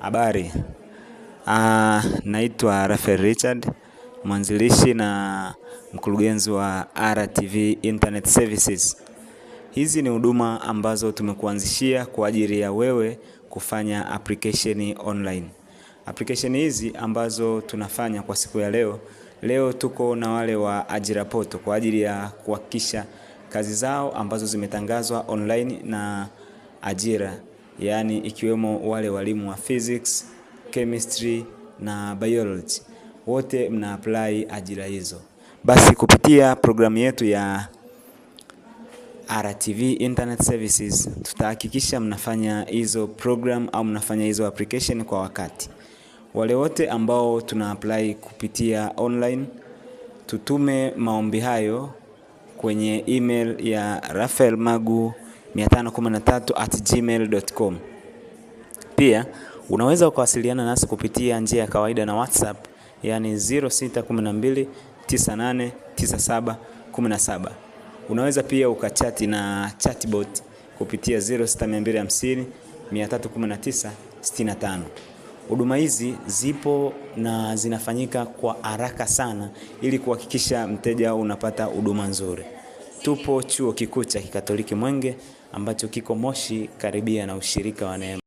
Habari. Naitwa Rafael Richard, mwanzilishi na mkurugenzi wa RTV Internet Services. Hizi ni huduma ambazo tumekuanzishia kwa ajili ya wewe kufanya application online. Application hizi ambazo tunafanya kwa siku ya leo. Leo tuko na wale wa ajira poto kwa ajili ya kuhakikisha kazi zao ambazo zimetangazwa online na ajira. Yaani ikiwemo wale walimu wa physics, chemistry na biology. Wote mna apply ajira hizo. Basi kupitia programu yetu ya RTV Internet Services tutahakikisha mnafanya hizo program au mnafanya hizo application kwa wakati. Wale wote ambao tuna apply kupitia online, tutume maombi hayo kwenye email ya rafaelmagu513@gmail.com. Pia unaweza ukawasiliana nasi kupitia njia ya kawaida na WhatsApp, yani 0612989717. Unaweza pia ukachati na chatbot kupitia 0625031965. Huduma hizi zipo na zinafanyika kwa haraka sana ili kuhakikisha mteja unapata huduma nzuri. Tupo Chuo Kikuu cha Kikatoliki Mwenge ambacho kiko Moshi karibia na Ushirika wa Neema.